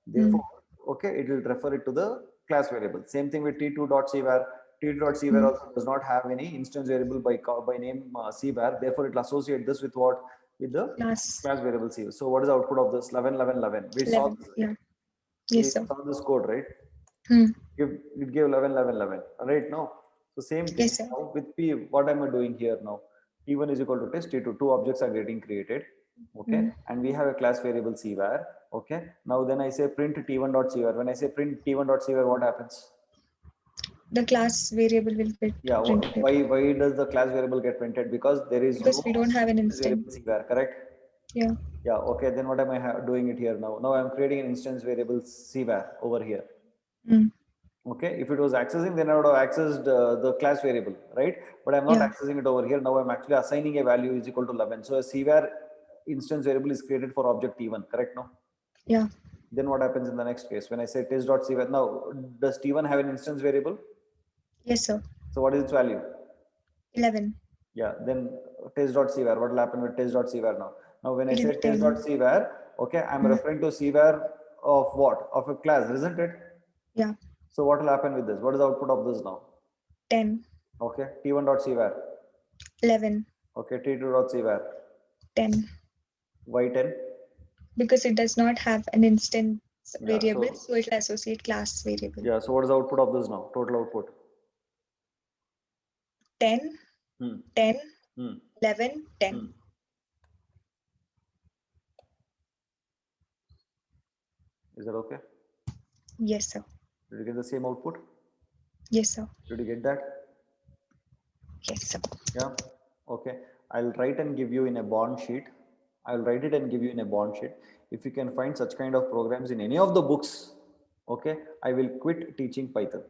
Therefore, okay, it will refer it to the class variable. Same thing with t2.cvar. T2.cvar also does not have any instance variable by name cvar. Therefore, it will associate this with what? With the class variable cvar. So what is the output of this? 11, 11, 11. We saw this, right? Yeah. We Yes, sir. saw this code, right? It gave 11, 11, 11. Right now, so same thing. Yes, sir. Now with p, what am I doing here now? T1 is equal to test, T2, two objects are getting created. Okay, and we have a class variable cvar. Okay, now then I say print t1.cvar. When I say print t1.cvar, what happens? The class variable will get printed. Why does the class variable get printed? Because there is Because we don't have an variable instance. cvar, correct? Yeah. Yeah. Okay, then what am I doing it here now? Now I'm creating an instance variable cvar over here. Okay, if it was accessing, then I would have accessed the class variable, right? But I'm not accessing it over here. Now I'm actually assigning a value is equal to 11. So a cvar instance variable is created for object T1, correct? No? Yeah. Then what happens in the next case? When I say test.cvar, now does T1 have an instance variable? Yes, sir. So what is its value? 11. Yeah, then test.cvar, what will happen with test.cvar now? Now when I say It'll be 10. test.cvar, okay, I'm referring to cvar of what? Of a class, isn't it? Yeah. So what will happen with this? What is the output of this now? 10. Okay, t1.cvar. 11. Okay, t2.cvar. 10. Why 10? Because it does not have an instance Yeah, variable, so it will associate class variable. Yeah, so what is the output of this now? Total output? 10, 10, 11, 10. Is that okay? Yes, sir. Did you get the same output? Yes, sir. Did you get that? Yes, sir. Yeah. Okay. I'll write and give you in a bond sheet. I'll write it and give you in a bond sheet. If you can find such kind of programs in any of the books, okay, I will quit teaching Python.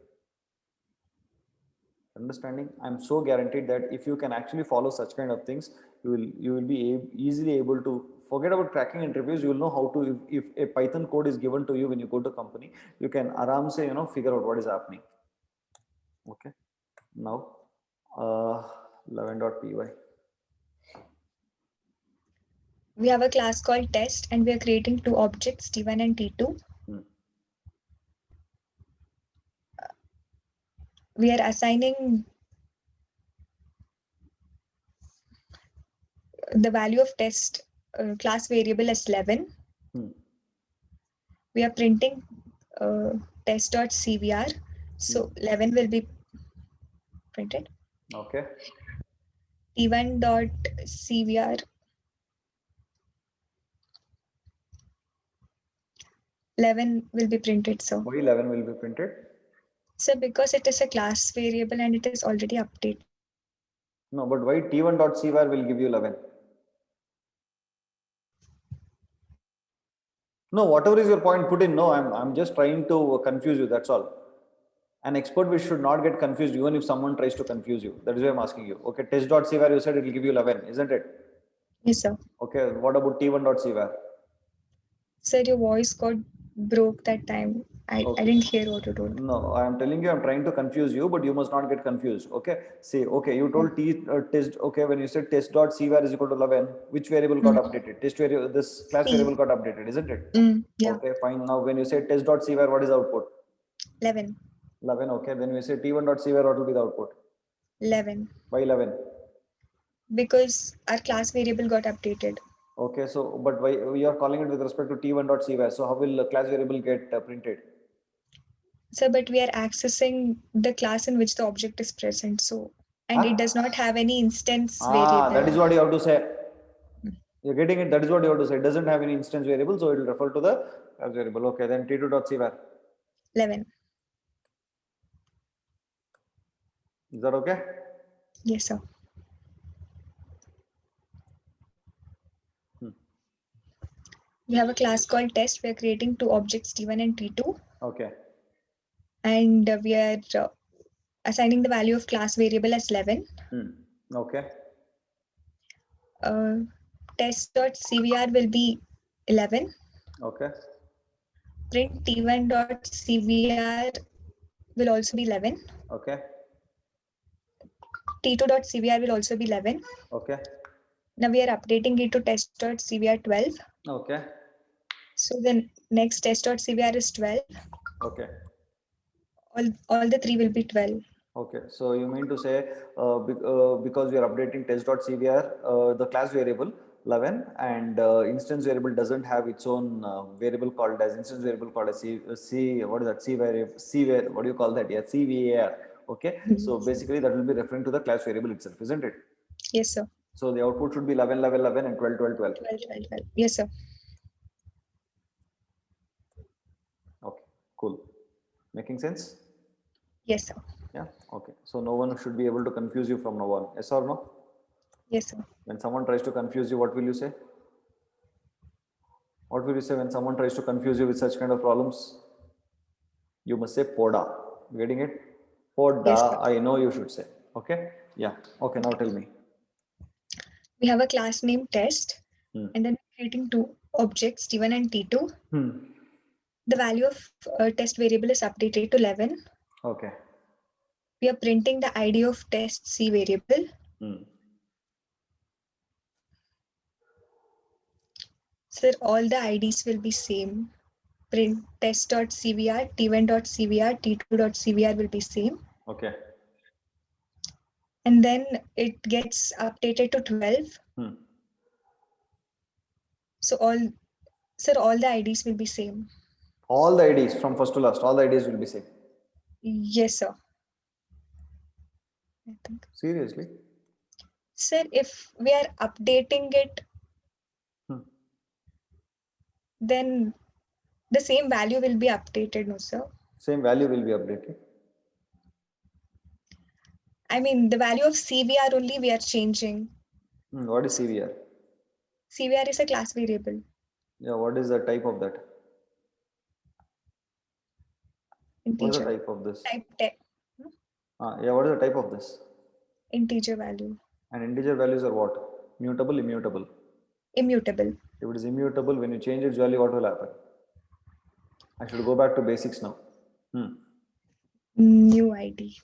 Understanding? I'm so guaranteed that if you can actually follow such kind of things, you will be easily able to forget about cracking interviews. You will know how to, if a Python code is given to you when you go to company, you can aram say, figure out what is happening. Okay. Now, 11.py. We have a class called test and we are creating two objects, T1 and T2. We are assigning the value of test class variable as 11. We are printing test.cvr. So 11 will be printed. Okay. T1.cvr. 11 will be printed, so. Why 11 will be printed? So because it is a class variable and it is already updated. No, but why t1.cvar will give you 11? No, whatever is your point, put in. No, I'm just trying to confuse you. That's all. An expert we should not get confused even if someone tries to confuse you. That is why I'm asking you. Okay, test.cvar you said it will give you 11, isn't it? Yes, sir. Okay, what about t1.cvar? Sir, your voice got broke that time. I didn't hear what you told. No, I'm telling you, I'm trying to confuse you, but you must not get confused. Okay, say, okay, you told test, okay, when you said test.cvar is equal to 11, which variable got updated? Test variable, this class variable got updated, isn't it? Yeah. Okay, fine. Now, when you say test.cvar, what is the output? 11. 11, okay. Then we say t1.cvar, what will be the output? 11. Why 11? Because our class variable got updated. Okay, so, but why we are calling it with respect to t1.cvar, so how will the class variable get printed? So, but we are accessing the class in which the object is present. So, and it does not have any instance variable. That is what you have to say. You're getting it? That is what you have to say. It doesn't have any instance variable, so it will refer to the class variable. Okay, then t2.c var. 11. Is that okay? Yes, sir. We have a class called test. We are creating two objects, T1 and T2. Okay. And we are assigning the value of class variable as 11. Okay. Test.cvr will be 11. Okay. Print T1.cvr will also be 11. Okay. T2.cvr will also be 11. Okay. Now we are updating it to test.cvr 12. Okay. So the next test.cvr is 12. Okay. All the three will be 12. Okay. So you mean to say because we are updating test.cvr, the class variable 11 and instance variable doesn't have its own variable called as instance variable called as C what is that C variable what do you call that? Yeah, CVAR. Okay. So basically that will be referring to the class variable itself, isn't it? Yes, sir. So the output should be 11, 11, 11 and 12, 12, 12. 12, 12, 12. Yes, sir. Okay, cool. Making sense? Yes, sir. Yeah, okay. So no one should be able to confuse you from now on. Yes or no? Yes, sir. When someone tries to confuse you, what will you say? What will you say when someone tries to confuse you with such kind of problems? You must say poda. Getting it? Yes, sir. Poda, I know you should say. Okay? Yeah. Okay, now tell me. We have a class named test, and then creating two objects, T1 and T2. The value of test variable is updated to 11. Okay. We are printing the ID of test C variable. Sir, all the IDs will be same. Print test.cvr, t1.cvr, t2.cvr will be same. Okay. And then it gets updated to 12. So all the IDs will be same. All the IDs from first to last, all the IDs will be same. Yes, sir. I think. Seriously? Sir, if we are updating it, then the same value will be updated, no, sir? Same value will be updated. I mean, the value of CVR only we are changing. What is CVR? CVR is a class variable. Yeah, what is the type of that? Integer. What is the type of this? Type Yeah, what is the type of this? Integer value. And integer values are what? Mutable, immutable? Immutable. If it is immutable, when you change its value, what will happen? I should go back to basics now. New ID.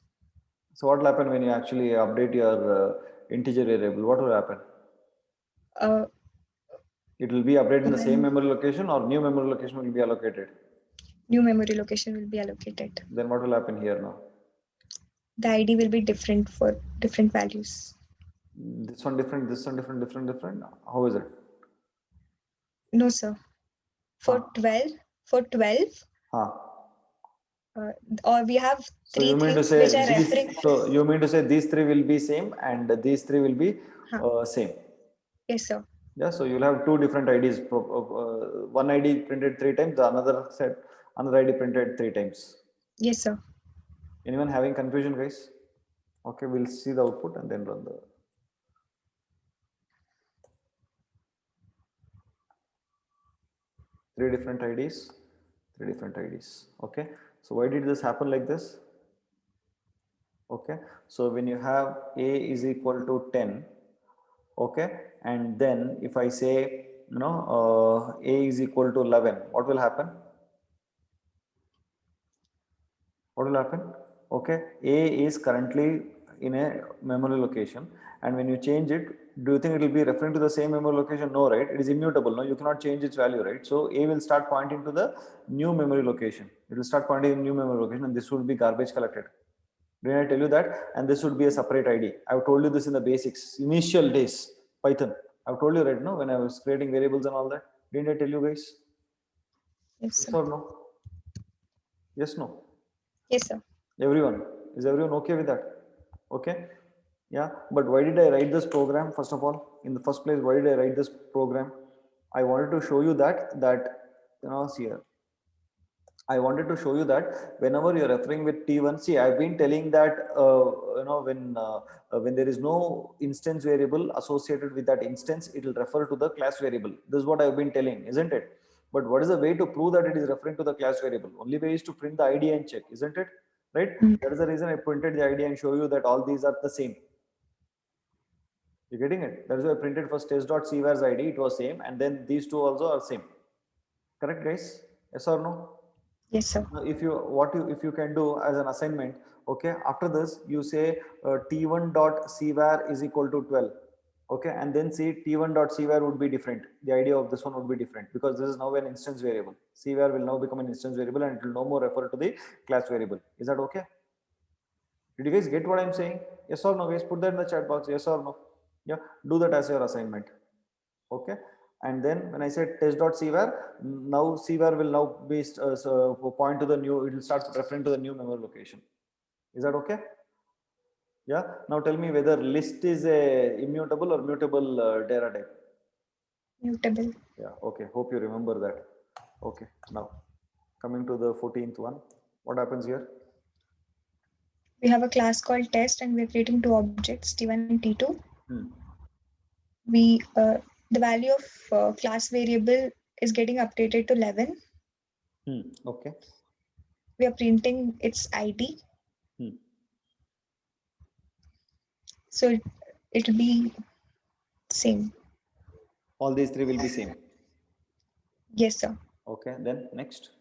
So what will happen when you actually update your integer variable? What will happen? It will be updated in the same memory location or new memory location will be allocated? New memory location will be allocated. Then what will happen here now? The ID will be different for different values. This one different, this one different, different. How is it? No, sir. For 12, or we have so three you mean to things say which are these, referring. so you mean to say these three will be same and these three will be same? Yes, sir. Yeah, so you'll have two different IDs. One ID printed 3 times, the another ID printed 3 times. Yes, sir. Anyone having confusion, guys? Okay, we'll see the output and then run the. Three different IDs. Okay, so why did this happen like this? Okay, so when you have A is equal to 10, okay, and then if I say, A is equal to 11, what will happen? What will happen? Okay, A is currently in a memory location, and when you change it, do you think it will be referring to the same memory location? No, right? It is immutable. No, you cannot change its value, right? So A will start pointing to the new memory location. It will start pointing to new memory location, and this would be garbage collected. Didn't I tell you that? And this would be a separate ID. I've told you this in the basics, initial days, Python. I've told you right now when I was creating variables and all that. Didn't I tell you guys? Yes, Yes or no? Yes, no? Yes, sir. Everyone, is everyone okay with that? Okay, Yeah, but why did I write this program? First of all, in the first place, why did I write this program? I wanted to show you see here. I wanted to show you that whenever you're referring with T1, see, I've been telling that when there is no instance variable associated with that instance, it will refer to the class variable. This is what I've been telling, isn't it? But what is the way to prove that it is referring to the class variable? Only way is to print the ID and check, isn't it? Right? That is the reason I printed the ID and show you that all these are the same. You're getting it? That is why I printed first test.cvar's ID, it was same, and then these two also are same. Correct, guys? Yes or no? Yes, sir. Now, if you can do as an assignment, okay, after this you say t1.cvar is equal to 12, okay, and then see t1.cvar would be different. The idea of this one would be different because this is now an instance variable. Cvar will now become an instance variable and it will no more refer to the class variable. Is that okay? Did you guys get what I'm saying? Yes or no, guys? Put that in the chat box. Yes or no? Yeah, do that as your assignment. Okay, and then when I said test.cvar, now cvar will now be point to the new, it will start referring to the new memory location. Is that okay? Yeah, now tell me whether list is a immutable or mutable data type. Mutable. Yeah, okay, hope you remember that. Okay, now coming to the 14th one, what happens here? We have a class called test and we're creating two objects, T1 and T2. We the value of class variable is getting updated to 11. Okay. We are printing its ID. So it will be same. All these three will be same. Yes, sir. Okay, then next.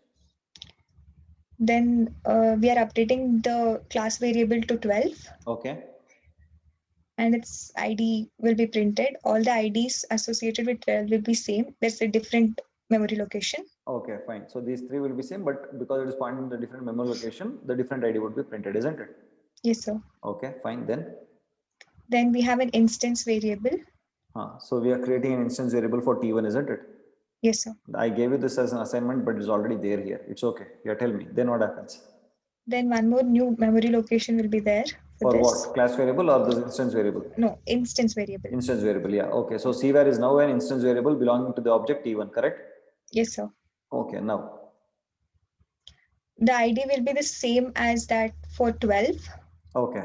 Then we are updating the class variable to 12. Okay. And its ID will be printed. All the IDs associated with 12 will be same. There's a different memory location. Okay, fine. So these three will be same, but because it is pointing to the different memory location, the different ID would be printed, isn't it? Yes, sir. Okay, fine. Then we have an instance variable. So we are creating an instance variable for T1, isn't it? Yes, sir. I gave you this as an assignment, but it's already there here. It's okay. Yeah, tell me. Then what happens? Then one more new memory location will be there. For what? Class variable or this instance variable? No, instance variable. Instance variable, yeah. Okay, so cvar is now an instance variable belonging to the object T1, correct? Yes, sir. Okay, now. The ID will be the same as that for 12. Okay.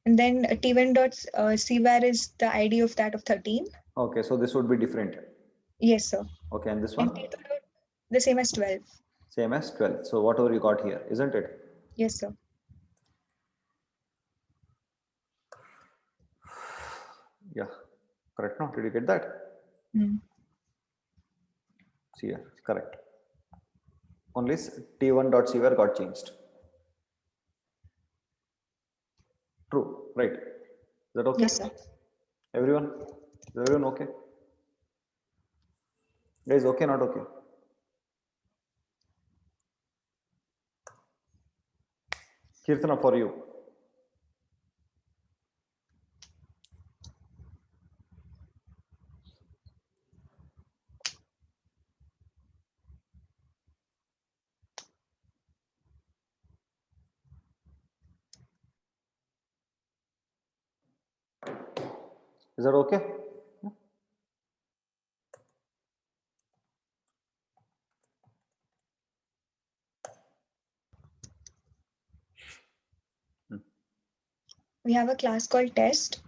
And then T1.cvar is the ID of that of 13. Okay, so this would be different. Yes, sir. Okay, and this one? And T2 the same as 12. Same as 12. So whatever you got here, isn't it? Yes, sir. Yeah, correct. No, did you get that? See here, correct. Only t1.cvar got changed. True, right? Is that okay? Yes, sir. Everyone? Is everyone okay? Guys, okay, not okay? Kirtana, for you. Is that okay? We have a class called test.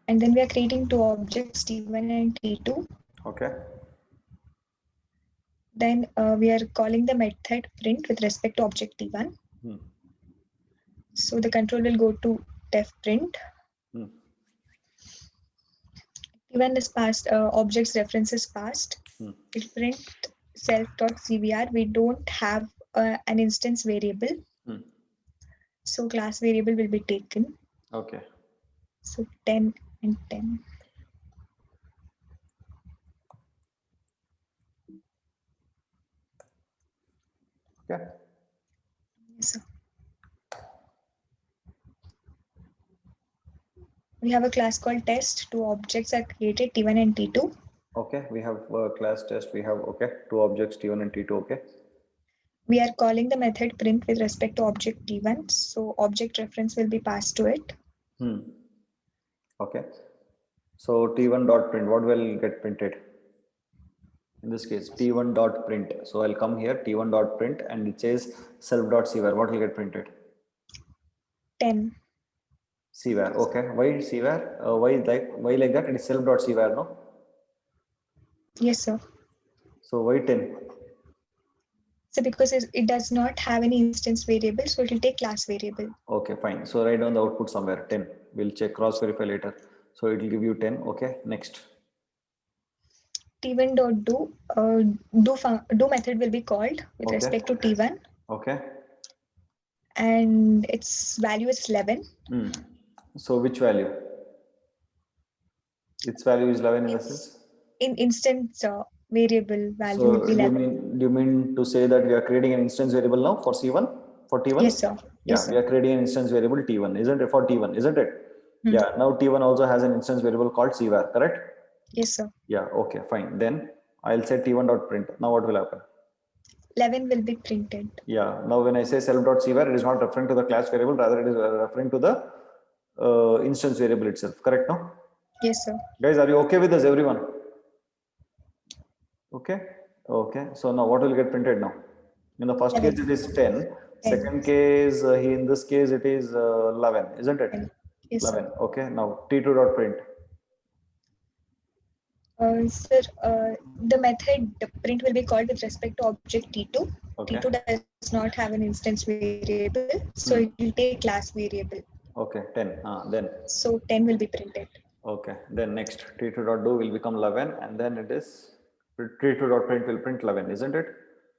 And then we are creating two objects, T1 and T2. Okay. Then we are calling the method print with respect to object T1. So the control will go to def print. T1 is passed, objects reference is passed. It print self.cvr. We don't have an instance variable. So class variable will be taken. Okay. So 10 and 10. Okay. Yes, sir. We have a class called test. Two objects are created, T1 and T2. Okay, we have class test. We have, okay, two objects, T1 and T2. Okay. We are calling the method print with respect to object T1. So object reference will be passed to it. Okay. So T1 dot print, what will get printed? In this case, T1 dot print. So I'll come here, T1 dot print, and it says self dot cvar. What will get printed? 10. Cvar. Okay. Why cvar? Why like that? It is self dot cvar, no? Yes, sir. So why 10? So because it does not have any instance variable, so it will take class variable. Okay, fine. So write down the output somewhere 10. We'll check cross verify later. So it will give you 10. Okay. Next. T1 dot do method will be called with Okay. respect to T1, Okay. and its value is 11. So which value? Its value is 11 in the sense? In instance variable value So will be 11. do you mean to say that we are creating an instance variable now for C1, for T1? Yes, sir. Yeah, Yes, we sir. are creating an instance variable T1, isn't it? For T1, isn't it? Yeah, now T1 also has an instance variable called cvar, correct? Yes, sir. Yeah, okay, fine. Then I'll say T1 dot print. Now what will happen? 11 will be printed. Yeah, now when I say self dot cvar, it is not referring to the class variable, rather it is referring to the instance variable itself, correct? No? Yes, sir. Guys, are you okay with this, everyone? Okay. Okay. So now what will get printed now? In the first case, it is 10. Second case, in this case, it is 11, isn't it? Yes, 11. sir. Okay. Now T2 dot print. Sir, the method print will be called with respect to object T2. Okay. T2 does not have an instance variable, so it will take class variable. Okay. 10. Then. So 10 will be printed. Okay. Then next T2 dot do will become 11, and then it is T2 dot print will print 11, isn't it?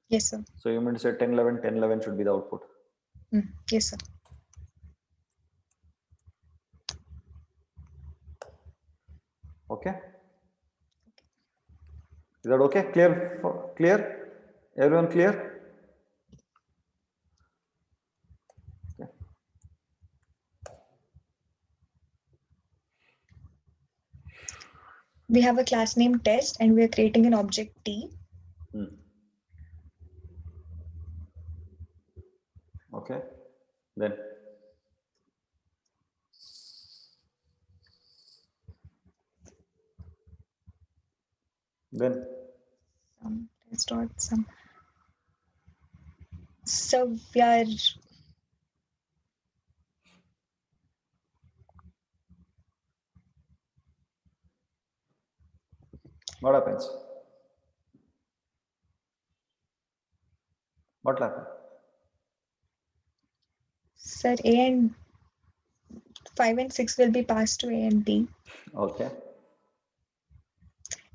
Yes, sir. So you mean to say 10, 11, 10, 11 should be the output. Yes, sir. Okay. Is that okay? Clear? Clear? Everyone clear? Okay. We have a class name test, and we are creating an object T. Okay. Then. Test dot some. So we are What happens? What will happen? sir, A and 5 and 6 will be passed to A and B. Okay.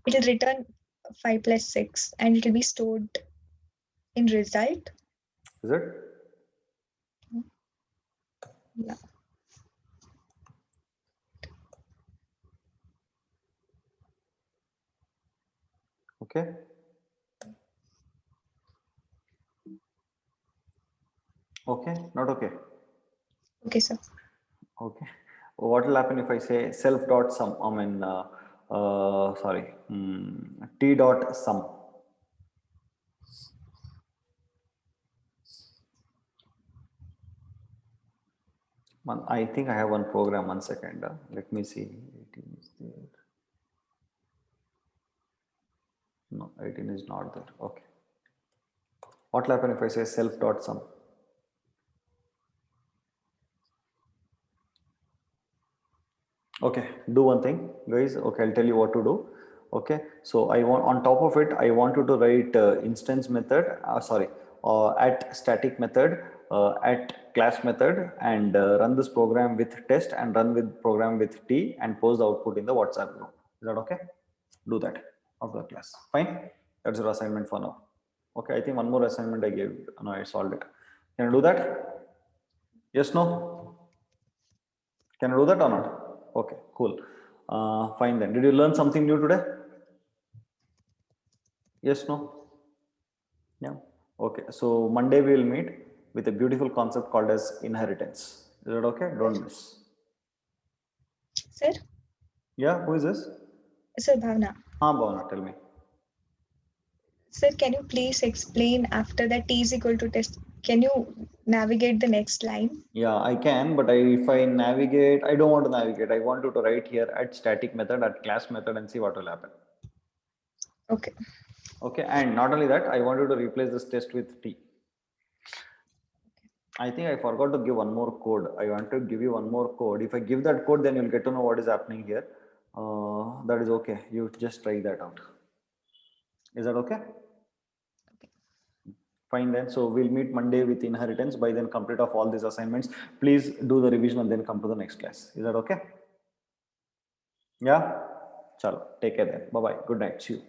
It will return 5 plus 6, and it will be stored in result. Is it? Yeah. Okay. Okay. Not okay. Okay, sir. Okay. What will happen if I say self dot sum? I mean, sorry, T dot sum. I think I have one program. 1 second. Let me see. 18 is there. No, 18 is not there. Okay. What will happen if I say self dot sum? Okay, do one thing, guys. Okay, I'll tell you what to do. Okay, so I want on top of it, I want you to write instance method. At static method, at class method, and run this program with test and run with program with T and post the output in the WhatsApp group. Is that okay? Do that after the class. Fine. That's your assignment for now. Okay, I think one more assignment I gave. No, I solved it. Can I do that? Yes, no? Can I do that or not? Okay, cool. Fine then. Did you learn something new today? Yes, no? Yeah. Okay. So Monday we will meet with a beautiful concept called as inheritance. Is that okay? Don't miss. Sir? Yeah, who is this? Sir, Bhavna. Bhavna, tell me. Sir, can you please explain after that T is equal to test Can you navigate the next line? Yeah, I can, but if I navigate, I don't want to navigate. I want you to write here at static method, at class method, and see what will happen. Okay. Okay, and not only that, I want you to replace this test with T. I think I forgot to give one more code. I want to give you one more code. If I give that code, then you'll get to know what is happening here. That is okay. You just try that out. Is that okay? Fine then. So we'll meet Monday with inheritance. By then, complete of all these assignments. Please do the revision and then come to the next class. Is that okay? Yeah? Chalo. Take care then. Bye bye. Good night. See you.